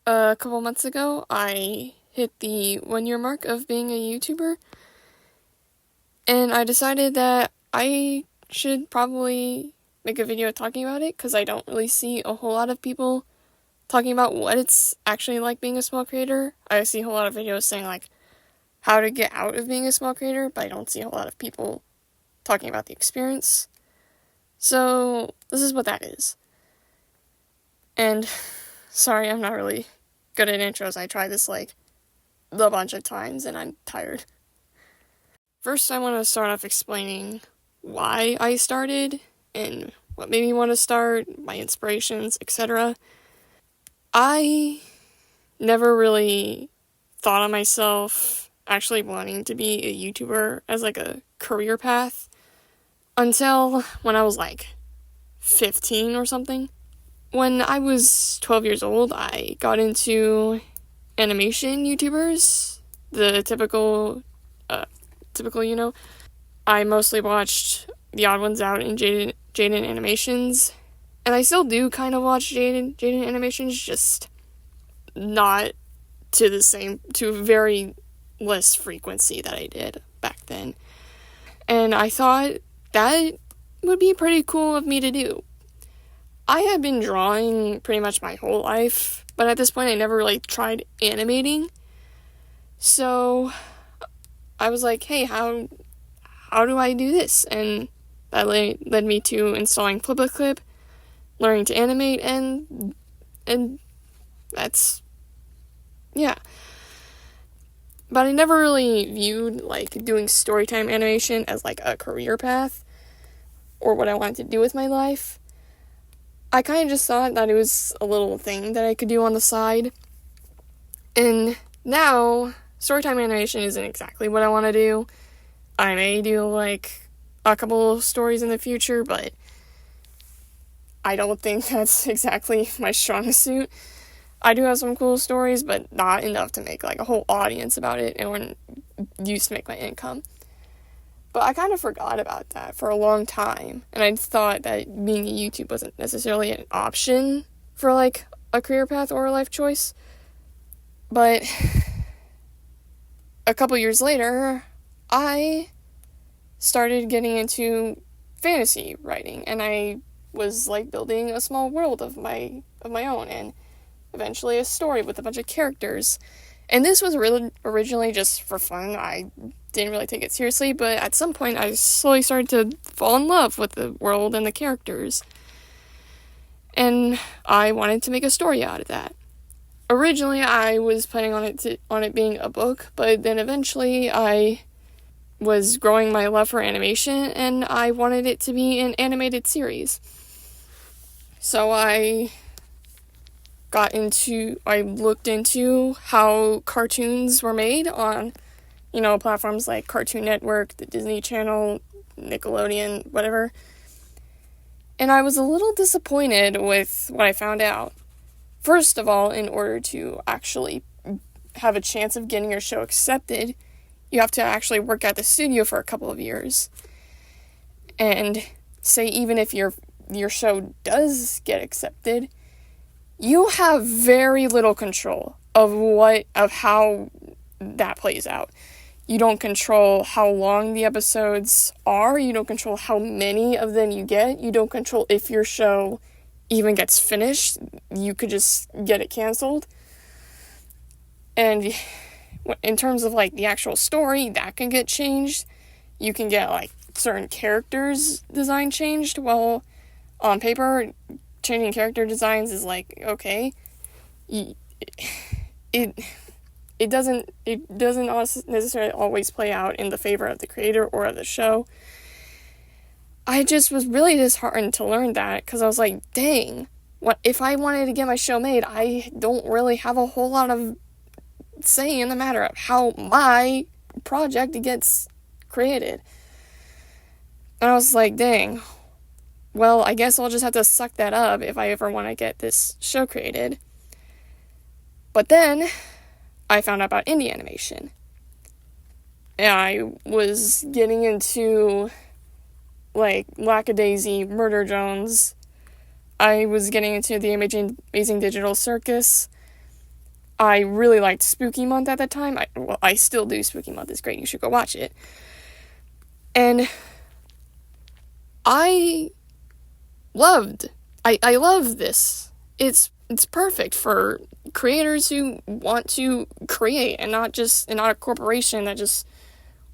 A couple months ago, I hit the 1 year mark of being a YouTuber, and I decided that I should probably make a video talking about it, because I don't really see a whole lot of people talking about what it's actually like being a small creator. I see a whole lot of videos saying, like, how to get out of being a small creator, but I don't see a whole lot of people talking about the experience. So, this is what that is. And, sorry, I'm not really good at intros. I tried this, like, a bunch of times, and I'm tired. First, I want to start off explaining why I started, and what made me want to start, my inspirations, etc. I never really thought of myself actually wanting to be a YouTuber as, like, a career path until when I was, like, 15 or something. When I was 12 years old, I got into animation YouTubers, the typical, I mostly watched The Odd Ones Out and Jaden Animations, and I still do kind of watch Jaden Animations, just not to very less frequency that I did back then. And I thought that would be pretty cool of me to do. I had been drawing pretty much my whole life, but at this point I never really tried animating. So I was like, hey, how do I do this? And that led me to installing Flip, learning to animate, and that's, yeah. But I never really viewed, like, doing storytime animation as, like, a career path, or what I wanted to do with my life. I kind of just thought that it was a little thing that I could do on the side. And now, storytime animation isn't exactly what I want to do. I may do, like, a couple stories in the future, but I don't think that's exactly my strongest suit. I do have some cool stories, but not enough to make, like, a whole audience about it, and wouldn't use to make my income. But I kind of forgot about that for a long time, and I thought that being a YouTube wasn't necessarily an option for, like, a career path or a life choice. But a couple years later, I started getting into fantasy writing, and I was, like, building a small world of my own, and eventually a story with a bunch of characters. And this was really originally just for fun. I didn't really take it seriously, but at some point I slowly started to fall in love with the world and the characters. And I wanted to make a story out of that. Originally I was planning on it being a book, but then eventually I was growing my love for animation, and I wanted it to be an animated series. So I looked into how cartoons were made on, platforms like Cartoon Network, the Disney Channel, Nickelodeon, whatever. And I was a little disappointed with what I found out. First of all, in order to actually have a chance of getting your show accepted, you have to actually work at the studio for a couple of years. And say even if your show does get accepted, you have very little control of how that plays out. You don't control how long the episodes are. You don't control how many of them you get. You don't control if your show even gets finished. You could just get it canceled. And in terms of, like, the actual story, that can get changed. You can get, like, certain characters' design changed. Well, on paper, changing character designs is, like, okay. It doesn't necessarily always play out in the favor of the creator or of the show. I just was really disheartened to learn that, because I was like, dang, what if I wanted to get my show made? I don't really have a whole lot of say in the matter of how my project gets created. And I was like, dang, well, I guess I'll just have to suck that up if I ever want to get this show created. But then I found out about indie animation. And I was getting into, like, Lackadaisy, Murder Jones. I was getting into the Amazing Digital Circus. I really liked Spooky Month at that time. I still do. Spooky Month is great. You should go watch it. And I love this. It's perfect for creators who want to create and not a corporation that just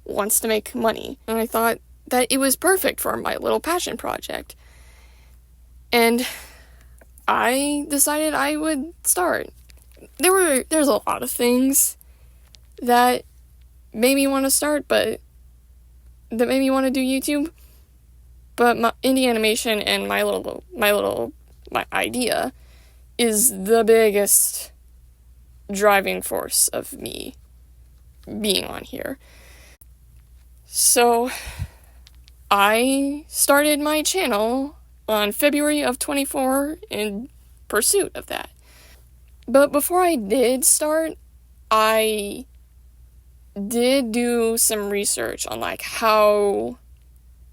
wants to make money. And I thought that it was perfect for my little passion project. And I decided I would start. There's a lot of things that made me want to start, but that made me want to do YouTube. But my indie animation and my idea is the biggest driving force of me being on here. So I started my channel on February of 24 in pursuit of that. But before I did start, I did do some research on like how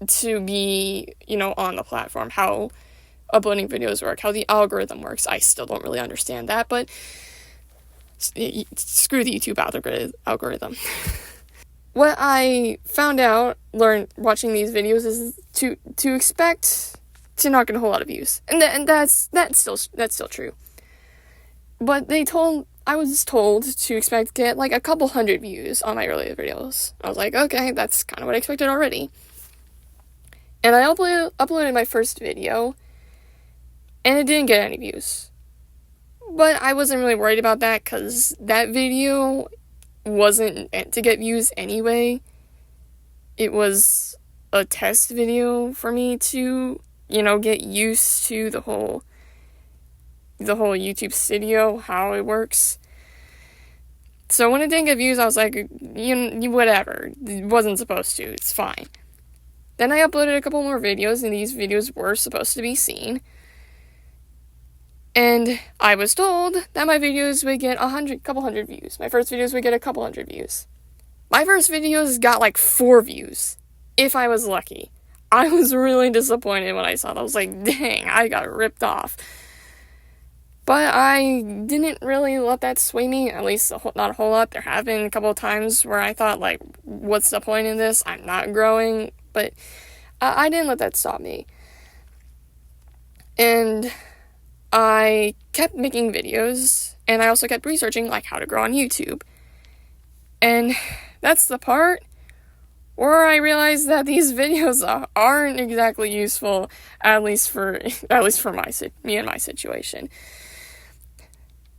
to be, on the platform, how uploading videos work, how the algorithm works. I still don't really understand that, but screw the YouTube algorithm. What I learned watching these videos is to expect to not get a whole lot of views, and that's still true. But I was told to expect to get like a couple hundred views on my earlier videos. I was like, okay, that's kind of what I expected already. And I uploaded my first video, and it didn't get any views. But I wasn't really worried about that, because that video wasn't meant to get views anyway. It was a test video for me to, get used to the whole YouTube studio, how it works. So when it didn't get views, I was like, whatever. It wasn't supposed to. It's fine. Then I uploaded a couple more videos, and these videos were supposed to be seen. And I was told that my videos would get couple hundred views. My first videos would get a couple hundred views. My first videos got like 4 views, if I was lucky. I was really disappointed when I saw that. I was like, dang, I got ripped off. But I didn't really let that sway me, at least not a whole lot. There have been a couple of times where I thought, like, what's the point in this? I'm not growing. But I didn't let that stop me. And I kept making videos, and I also kept researching, like, how to grow on YouTube. And that's the part where I realized that these videos aren't exactly useful, at least for me and my situation.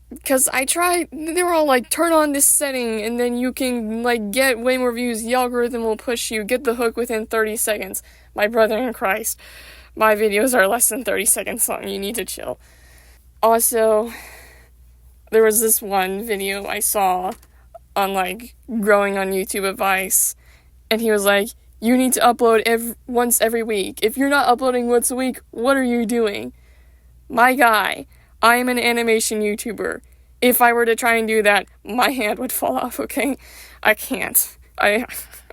Because I tried, they were all like, turn on this setting, and then you can, like, get way more views, the algorithm will push you, get the hook within 30 seconds. My brother in Christ, my videos are less than 30 seconds long, you need to chill. Also, there was this one video I saw on, like, growing on YouTube advice, and he was like, you need to upload once every week. If you're not uploading once a week, what are you doing? My guy, I am an animation YouTuber. If I were to try and do that, my hand would fall off, okay? I can't. I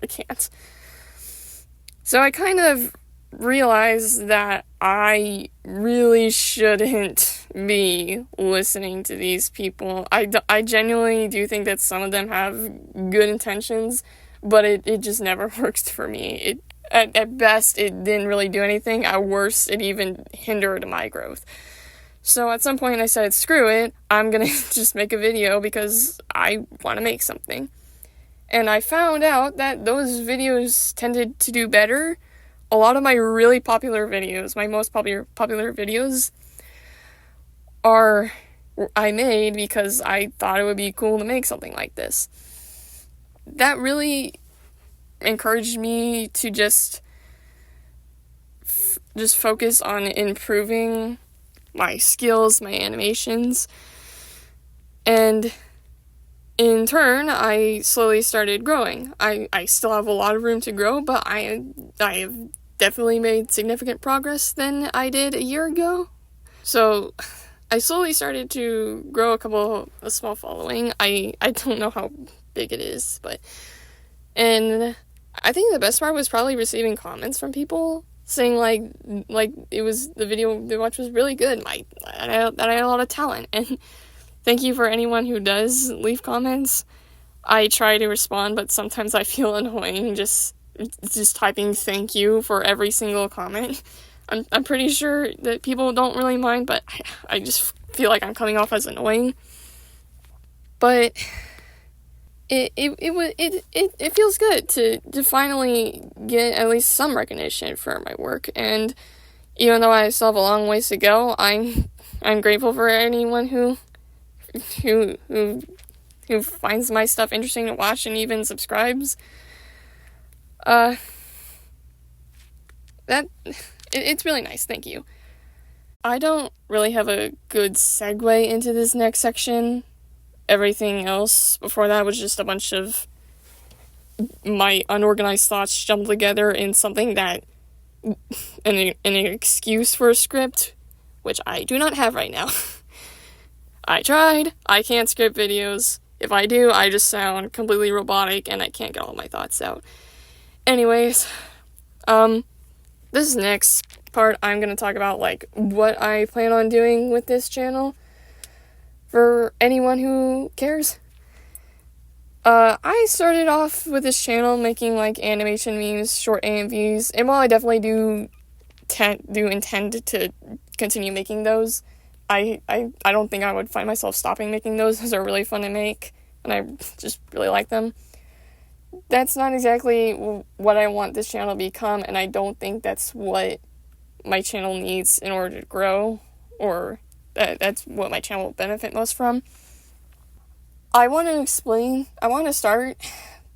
can't. So I kind of realized that I really shouldn't be listening to these people. I genuinely do think that some of them have good intentions, but it just never worked for me. At best, it didn't really do anything. At worst, it even hindered my growth. So at some point I said, screw it, I'm gonna just make a video because I want to make something. And I found out that those videos tended to do better. A lot of my really popular videos, my most popular videos, I made because I thought it would be cool to make something like this. That really encouraged me to just focus on improving my skills, my animations, and in turn, I slowly started growing. I still have a lot of room to grow, but I have definitely made significant progress than I did a year ago. So I slowly started to grow a small following. I don't know how big it is, and I think the best part was probably receiving comments from people saying like it was the video they watched was really good, that I had a lot of talent, and thank you for anyone who does leave comments. I try to respond, but sometimes I feel annoying just typing thank you for every single comment. I'm pretty sure that people don't really mind, but I just feel like I'm coming off as annoying. But it feels good to finally get at least some recognition for my work, and even though I still have a long ways to go, I'm grateful for anyone who finds my stuff interesting to watch and even subscribes. It's really nice, thank you. I don't really have a good segue into this next section. Everything else before that was just a bunch of my unorganized thoughts jumbled together in something that an excuse for a script, which I do not have right now. I tried. I can't script videos. If I do, I just sound completely robotic and I can't get all my thoughts out. Anyways, this next part I'm going to talk about, like, what I plan on doing with this channel for anyone who cares. I started off with this channel making, like, animation memes, short AMVs, and while I definitely do intend to continue making those, I don't think I would find myself stopping making those. Those are really fun to make, and I just really like them. That's not exactly what I want this channel to become, and I don't think that's what my channel needs in order to grow, or that's what my channel will benefit most from. I want to start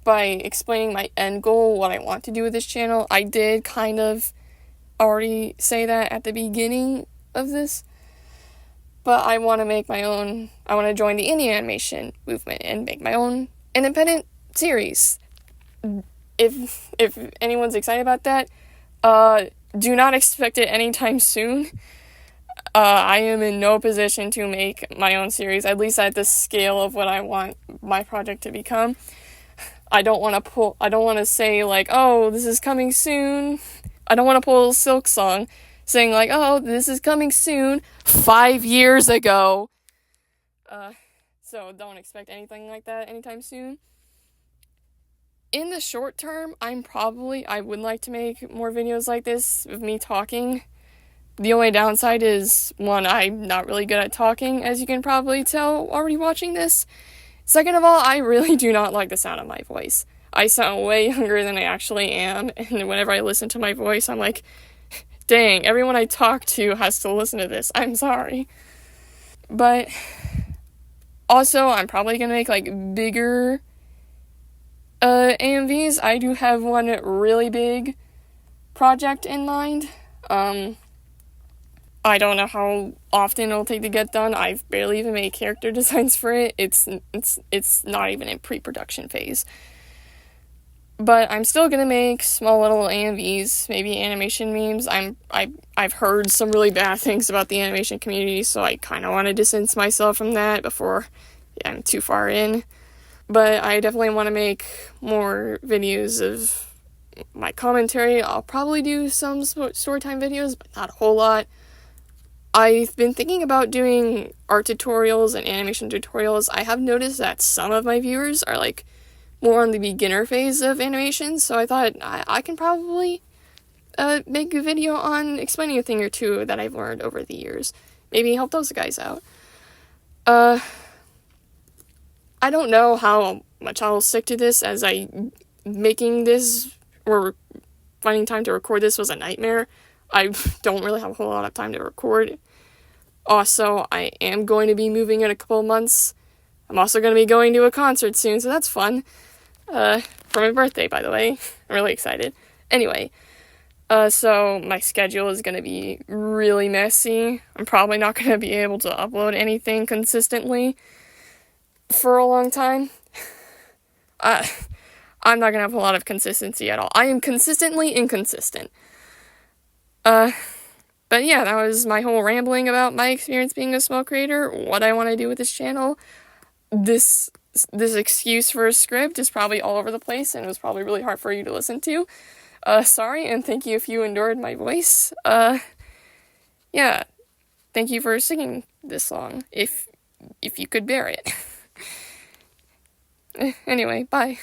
by explaining my end goal, what I want to do with this channel. I did kind of already say that at the beginning of this, but I want to make my own, I want to join the indie animation movement and make my own independent series. If anyone's excited about that, do not expect it anytime soon. I am in no position to make my own series, at least at the scale of what I want my project to become. I don't want to say, like, oh, this is coming soon. I don't want to pull a Silk song saying, like, oh, this is coming soon 5 years ago. So don't expect anything like that anytime soon. In the short term, I would like to make more videos like this of me talking. The only downside is, one, I'm not really good at talking, as you can probably tell already watching this. Second of all, I really do not like the sound of my voice. I sound way younger than I actually am, and whenever I listen to my voice, I'm like, dang, everyone I talk to has to listen to this. I'm sorry. But also, I'm probably gonna make, like, bigger AMVs. I do have one really big project in mind. I don't know how often it'll take to get done. I've barely even made character designs for it. It's not even in pre-production phase. But I'm still gonna make small little AMVs, maybe animation memes. I've heard some really bad things about the animation community, so I kind of want to distance myself from that before I'm too far in. But I definitely want to make more videos of my commentary. I'll probably do some storytime videos, but not a whole lot. I've been thinking about doing art tutorials and animation tutorials. I have noticed that some of my viewers are, like, more on the beginner phase of animation, so I thought I can probably make a video on explaining a thing or two that I've learned over the years. Maybe help those guys out. I don't know how much I'll stick to this, as making this or finding time to record this was a nightmare. I don't really have a whole lot of time to record. Also, I am going to be moving in a couple of months. I'm also going to be going to a concert soon, so that's fun. For my birthday, by the way. I'm really excited. Anyway, so my schedule is going to be really messy. I'm probably not going to be able to upload anything consistently for a long time. I'm not going to have a lot of consistency at all. I am consistently inconsistent. But yeah, that was my whole rambling about my experience being a small creator, what I want to do with this channel. This excuse for a script is probably all over the place, and it was probably really hard for you to listen to. Sorry, and thank you if you endured my voice. Yeah, thank you for singing this song. If if you could bear it. Anyway, bye.